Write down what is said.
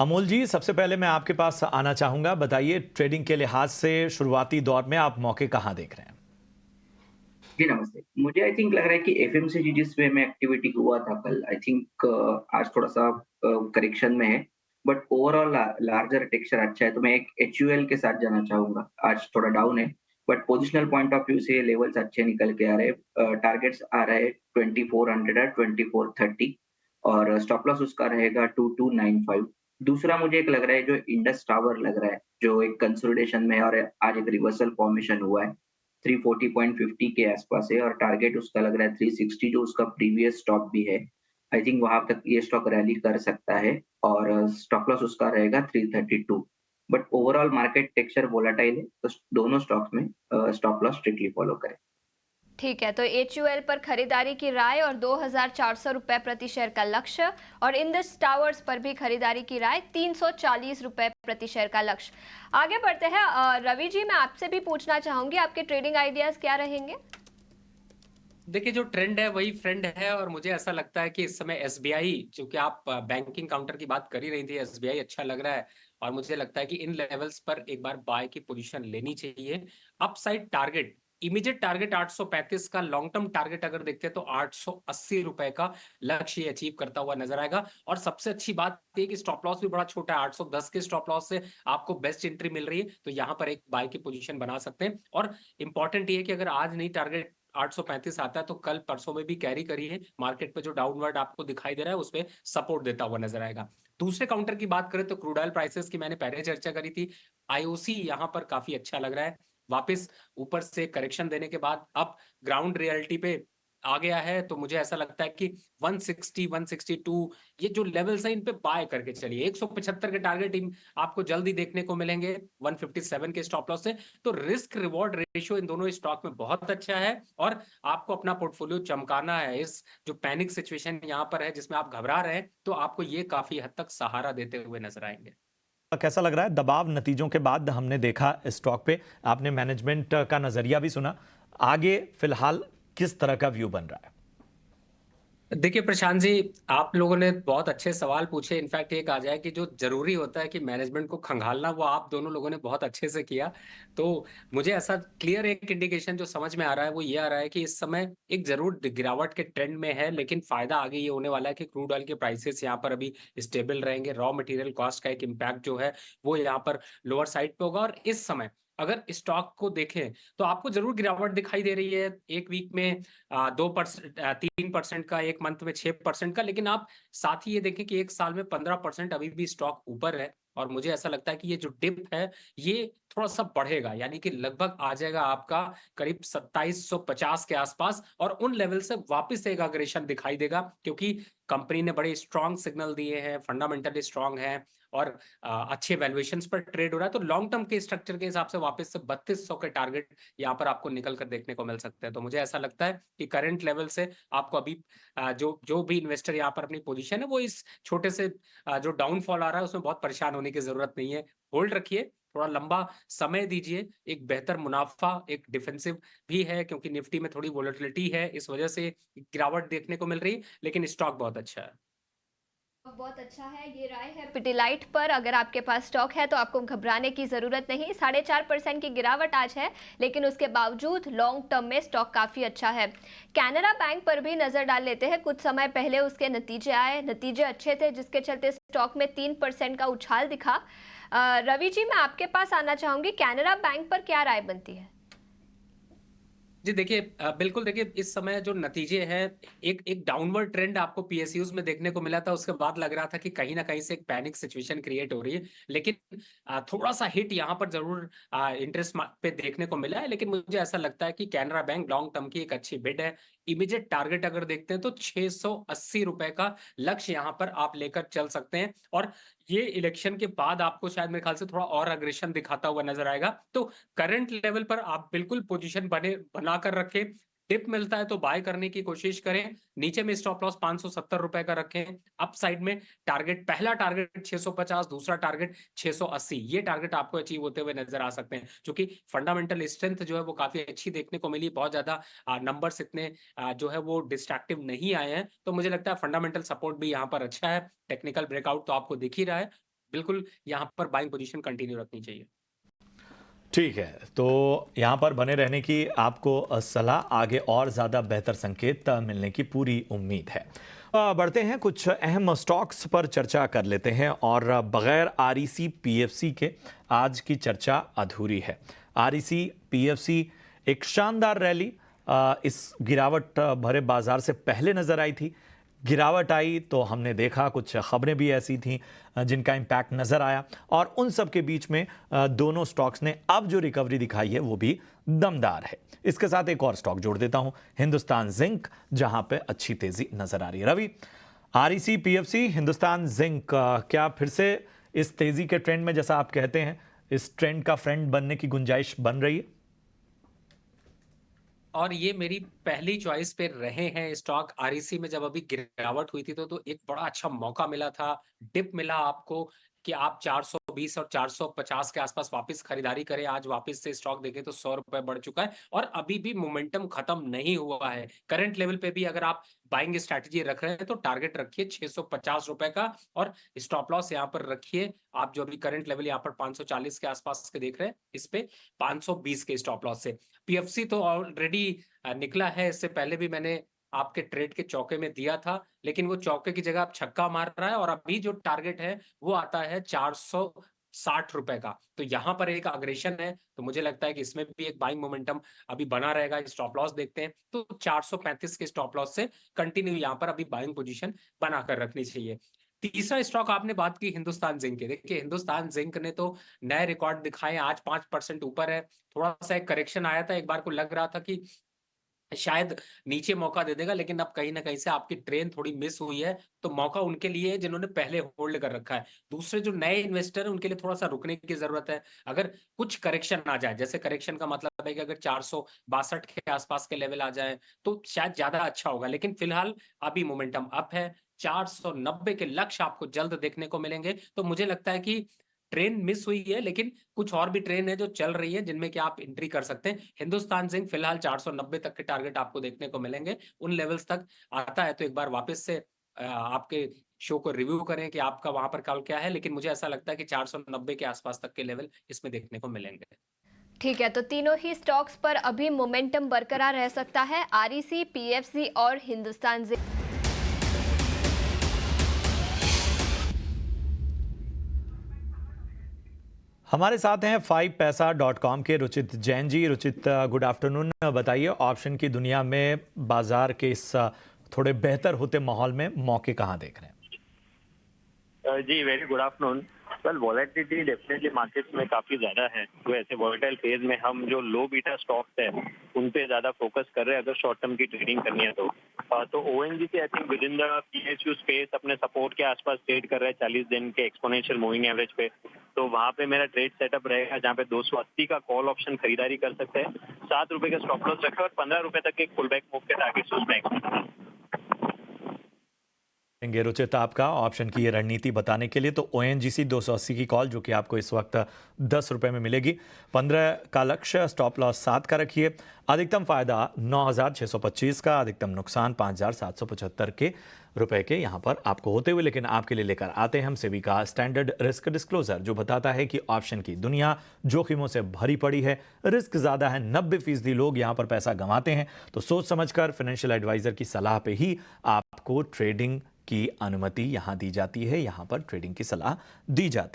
अमोल जी, सबसे पहले मैं आपके पास आना चाहूंगा। बताइए, ट्रेडिंग के लिहाज से शुरुआती दौर में आप मौके कहां देख रहे हैं? जी, नमस्ते। मुझे आई थिंक लग रहा है कि एफएमसीजी जिस वे में एक्टिविटी हुआ था कल, आई थिंक आज थोड़ा-सा करेक्शन में है, बट ओवरऑल लार्जर टेक्सचर अच्छा है, तो मैं एक एचयूएल के साथ जाना चाहूँगा। आज थोड़ा डाउन है, but positional point of view से लेवल्स अच्छे निकल के आ रहे हैं। टारगेट्स आ रहे हैं 2400 और 2430 और स्टॉप लॉस उसका रहेगा 2295। दूसरा मुझे एक लग रहा है जो इंडस टावर लग रहा है, जो एक कंसोलिडेशन में है और आज एक रिवर्सल फॉर्मेशन हुआ है। 340.50 के आसपास है और टारगेट उसका लग रहा है 360 जो उसका प्रीवियस स्टॉप भी है। आई थिंक वहाँ तक ये स्टॉक रैली कर सकता है और स्टॉप लॉस उसका रहेगा 332। But overall market texture volatile है, तो दोनों स्टॉक्स में स्टॉप लॉस स्ट्रिक्टली फॉलो करें। ठीक है, तो एचयूएल पर खरीदारी की राय और 2,400 रुपए प्रति शेयर का लक्ष्य, और इंडस टावर्स पर भी खरीदारी की राय 340 रुपए प्रति शेयर का लक्ष्य। आगे बढ़ते हैं। रवि जी, मैं आपसे भी पूछना चाहूंगी, आपके ट्रेडिंग आइडियाज क्या रहेंगे? देखिए, जो ट्रेंड है वही फ्रेंड है और मुझे ऐसा लगता है कि इस समय एसबीआई, चूंकि आप बैंकिंग काउंटर की बात कर ही रही थी, एसबीआई अच्छा लग रहा है और मुझे लगता है कि इन लेवल्स पर एक बार बाय की पोजीशन लेनी चाहिए। अपसाइड टारगेट, इमीडिएट टारगेट 835 का, लॉन्ग टर्म टारगेट अगर देखते हैं तो 880 रुपए का लक्ष्य अचीव करता हुआ नजर आएगा। और सबसे अच्छी बात यह कि स्टॉप लॉस भी बड़ा छोटा है, 810 के स्टॉप लॉस से आपको बेस्ट एंट्री मिल रही है, तो यहां पर एक बाय की पोजीशन बना सकते हैं। और इंपॉर्टेंट ये है कि अगर आज नहीं टारगेट 835 आता है तो कल परसों में भी कैरी करिए। मार्केट पे जो डाउनवर्ड आपको दिखाई दे रहा है उसमें सपोर्ट देता हुआ नजर आएगा। दूसरे काउंटर की बात करें तो क्रूड ऑयल प्राइसेस की मैंने पहले चर्चा करी थी। आईओसी यहां पर काफी अच्छा लग रहा है, वापस ऊपर से करेक्शन देने के बाद अब ग्राउंड रियलिटी पे आ गया है, तो मुझे ऐसा लगता है कि 160 162 ये जो लेवल्स हैं इन पे बाय करके चलिए। 175 के टारगेट आपको जल्दी देखने को मिलेंगे 157 के स्टॉप लॉस से। तो रिस्क रिवॉर्ड रेशियो इन दोनों स्टॉक में बहुत अच्छा है और आपको अपना पोर्टफोलियो चमकाना है। इस जो पैनिक सिचुएशन यहाँ पर है जिसमें आप घबरा रहे हैं, तो आपको ये काफी हद तक सहारा देते हुए नजर आएंगे। कैसा लग रहा है दबाव नतीजों के बाद हमने देखा स्टॉक पे? आपने मैनेजमेंट का नजरिया भी सुना। आगे फिलहाल किस तरह का व्यू बन रहा है? देखिए प्रशांत जी, आप लोगों ने बहुत अच्छे सवाल पूछे। इनफैक्ट ये कहा जाए कि जो जरूरी होता है कि मैनेजमेंट को खंगालना, वो आप दोनों लोगों ने बहुत अच्छे से किया। तो मुझे ऐसा क्लियर एक इंडिकेशन जो समझ में आ रहा है वो ये आ रहा है कि इस समय एक जरूर गिरावट के ट्रेंड में है, लेकिन फायदा आगे ये होने वाला है कि क्रूड ऑयल के प्राइसेस यहाँ पर अभी स्टेबल रहेंगे। रॉ मटेरियल कॉस्ट का एक इम्पैक्ट जो है वो यहाँ पर लोअर साइड पे होगा। और इस समय अगर स्टॉक को देखें तो आपको जरूर गिरावट दिखाई दे रही है। एक वीक में 2%, 3% का, एक मंथ में 6% का, लेकिन आप साथ ही ये देखें कि एक साल में 15% अभी भी स्टॉक ऊपर है। और मुझे ऐसा लगता है कि ये जो डिप है ये थोड़ा सा बढ़ेगा, यानी कि लगभग आ जाएगा आपका करीब 2750 के आसपास, और उन लेवल से वापस एक अग्रेशन दिखाई देगा, क्योंकि कंपनी ने बड़े स्ट्रांग सिग्नल दिए हैं, फंडामेंटली स्ट्रांग है और अच्छे वैल्यूएशंस पर ट्रेड हो रहा है। तो लॉन्ग टर्म के स्ट्रक्चर के हिसाब से वापस से 3200 के टारगेट यहाँ पर आपको निकल कर देखने को मिल सकते हैं। तो मुझे ऐसा लगता है कि करंट लेवल से आपको अभी जो जो भी इन्वेस्टर यहाँ पर अपनी पोजीशन है वो इस छोटे से जो डाउनफॉल आ रहा है उसमें बहुत परेशान होने की जरूरत नहीं है। होल्ड रखिए, थोड़ा लंबा समय दीजिए। एक बेहतर मुनाफा, एक डिफेंसिव भी है, क्योंकि निफ्टी में थोड़ी वोलेटिलिटी है, इस वजह से गिरावट देखने को मिल रही है, लेकिन स्टॉक बहुत अच्छा है। बहुत अच्छा है, ये राय है पिटिलाइट पर। अगर आपके पास स्टॉक है तो आपको घबराने की जरूरत नहीं। 4.5% की गिरावट आज है, लेकिन उसके बावजूद लॉन्ग टर्म में स्टॉक काफी अच्छा है। कैनरा बैंक पर भी नजर डाल लेते हैं। कुछ समय पहले उसके नतीजे आए, नतीजे अच्छे थे, जिसके चलते स्टॉक में 3% का उछाल दिखा। रवि जी, मैं आपके पास आना चाहूंगी, कैनरा बैंक पर क्या राय बनती है? जी देखिए, बिल्कुल देखिए, इस समय जो नतीजे हैं, एक एक डाउनवर्ड ट्रेंड आपको पीएसयूज में देखने को मिला था। उसके बाद लग रहा था कि कहीं ना कहीं से एक पैनिक सिचुएशन क्रिएट हो रही है, लेकिन थोड़ा सा हिट यहाँ पर जरूर इंटरेस्ट पे देखने को मिला है। लेकिन मुझे ऐसा लगता है कि कैनरा बैंक लॉन्ग टर्म की एक अच्छी बिड है। इमीडिएट टारगेट अगर देखते हैं तो 680 रुपए का लक्ष्य यहाँ पर आप लेकर चल सकते हैं। और ये इलेक्शन के बाद आपको शायद मेरे ख्याल से थोड़ा और अग्रेशन दिखाता हुआ नजर आएगा। तो करंट लेवल पर आप बिल्कुल पोजीशन बनाकर रखें। डिप मिलता है तो बाय करने की कोशिश करें। नीचे में स्टॉप लॉस 570 रुपए का रखें। अप साइड में टारगेट, पहला टारगेट 650, दूसरा टारगेट 680, ये टारगेट आपको अचीव होते हुए नजर आ सकते हैं, क्योंकि फंडामेंटल स्ट्रेंथ जो है वो काफी अच्छी देखने को मिली। बहुत ज्यादा नंबर्स इतने जो है वो डिस्ट्रैक्टिव नहीं आए हैं, तो मुझे लगता है फंडामेंटल सपोर्ट भी यहाँ पर अच्छा है। टेक्निकल ब्रेकआउट तो आपको दिख ही रहा है। बिल्कुल यहाँ पर बाइंग पोजीशन कंटिन्यू रखनी चाहिए। ठीक है, तो यहाँ पर बने रहने की आपको सलाह, आगे और ज़्यादा बेहतर संकेत मिलने की पूरी उम्मीद है। बढ़ते हैं, कुछ अहम स्टॉक्स पर चर्चा कर लेते हैं और बगैर आरईसी पीएफसी के आज की चर्चा अधूरी है। आरईसी पीएफसी एक शानदार रैली इस गिरावट भरे बाजार से पहले नजर आई थी। गिरावट आई तो हमने देखा कुछ खबरें भी ऐसी थीं जिनका इम्पैक्ट नजर आया, और उन सब के बीच में दोनों स्टॉक्स ने अब जो रिकवरी दिखाई है वो भी दमदार है। इसके साथ एक और स्टॉक जोड़ देता हूं, हिंदुस्तान जिंक, जहां पे अच्छी तेजी नजर आ रही है। Ravi, REC PFC Hindustan Zinc क्या फिर से इस तेजी के ट्रेंड में, जैसा आप कहते हैं, इस ट्रेंड का फ्रेंड बनने की गुंजाइश बन रही है? और ये मेरी पहली चॉइस पे रहे हैं स्टॉक। आरईसी में जब अभी गिरावट हुई थी तो एक बड़ा अच्छा मौका मिला था, डिप मिला आपको कि आप 420 और 450 के आसपास वापस खरीदारी करें। आज वापस से स्टॉक देखें तो 100 रुपए बढ़ चुका है और अभी भी मोमेंटम खत्म नहीं हुआ है। करंट लेवल पे भी अगर आप बाइंग स्ट्रैटेजी रख रहे हैं तो टारगेट रखिए 650 रुपए का, और स्टॉप लॉस यहाँ पर रखिए आप जो अभी करंट लेवल यहाँ पर 540 के आसपास के देख रहे हैं, इस पे 520 के स्टॉप लॉस से। पीएफसी तो ऑलरेडी निकला है, इससे पहले भी मैंने आपके ट्रेड के चौके में दिया था, लेकिन वो चौके की जगह आप छक्का मार रहा है और अभी जो टारगेट है वो आता है 460 रुपए का। तो यहाँ पर एक अग्रेशन है, तो मुझे लगता है कि इसमें भी एक बाइंग मोमेंटम अभी बना रहेगा। स्टॉप लॉस देखते हैं तो 435 के स्टॉप लॉस से कंटिन्यू यहाँ पर अभी बाइंग पोजीशन बनाकर रखनी चाहिए। तीसरा स्टॉक आपने बात की हिंदुस्तान जिंक के। देखिए हिंदुस्तान जिंक ने तो नए रिकॉर्ड दिखाए, आज 5% ऊपर है। थोड़ा सा एक करेक्शन आया था, एक बार को लग रहा था कि शायद नीचे मौका दे देगा, लेकिन अब कहीं ना कहीं से आपकी ट्रेन थोड़ी मिस हुई है, तो मौका उनके लिए है जिन्होंने पहले होल्ड कर रखा है। दूसरे जो नए इन्वेस्टर है उनके लिए थोड़ा सा रुकने की जरूरत है। अगर कुछ करेक्शन आ जाए, जैसे करेक्शन का मतलब है कि अगर 462 के आसपास के लेवल आ जाए तो शायद ज्यादा अच्छा होगा, लेकिन फिलहाल अभी मोमेंटम अप है। 490 के लक्ष्य आपको जल्द देखने को मिलेंगे। तो मुझे लगता है कि ट्रेन मिस हुई है, लेकिन कुछ और भी ट्रेन है जो चल रही है जिनमें कि आप एंट्री कर सकते हैं। हिंदुस्तान जिंक फिलहाल 490 तक के टारगेट आपको देखने को मिलेंगे। उन लेवल्स तक आता है तो एक बार वापस से आपके शो को रिव्यू करें कि आपका वहां पर कॉल क्या है, लेकिन मुझे ऐसा लगता है कि 490 के आसपास तक के लेवल इसमें देखने को मिलेंगे। ठीक है, तो तीनों ही स्टॉक्स पर अभी मोमेंटम बरकरार रह सकता है, आरईसी, पीएफसी और हिंदुस्तान जिंक। हमारे साथ हैं 5paisa.com के रुचित जैन जी। Ruchit, good afternoon. बताइए, ऑप्शन की दुनिया में बाजार के इस थोड़े बेहतर होते माहौल में मौके कहाँ देख रहे हैं? जी very good afternoon. Well volatility definitely markets में काफी ज्यादा है, तो ऐसे वॉलेटाइल फेज में हम जो लो बीटा स्टॉक्स है उन पे ज्यादा फोकस कर रहे हैं अगर शॉर्ट टर्म की ट्रेडिंग करनी है तो ONGC I think with in the PSU space अपने सपोर्ट के आसपास ट्रेड कर रहा है 40 दिन के एक्सपोनेंशियल मूविंग एवरेज पे। तो वहां पे मेरा ट्रेड सेटअप रहेगा जहाँ पे 280 का कॉल ऑप्शन खरीदारी कर सकते हैं, 7 रुपए का स्टॉप लॉस रखे और 15 रुपए तक एक पुल बैक मूव के टारगेट उसमें रुचित आपका ऑप्शन की ये रणनीति बताने के लिए। तो ओएनजीसी 280 की कॉल जो कि आपको इस वक्त 10 रुपए में मिलेगी, 15 का लक्ष्य, स्टॉप लॉस 7 का रखिए, अधिकतम फायदा 9,625 का, अधिकतम नुकसान 5,775 के रुपए के यहाँ पर आपको होते हुए। लेकिन आपके लिए लेकर आते हैं हम सेबी का स्टैंडर्ड रिस्क डिस्क्लोजर, जो बताता है कि ऑप्शन की दुनिया जोखिमों से भरी पड़ी है, रिस्क ज्यादा है, 90% लोग यहाँ पर पैसा गंवाते हैं। तो सोच समझकर फाइनेंशियल एडवाइजर की सलाह पे ही आपको ट्रेडिंग की अनुमति यहाँ दी जाती है, यहाँ पर ट्रेडिंग की सलाह दी जाती है।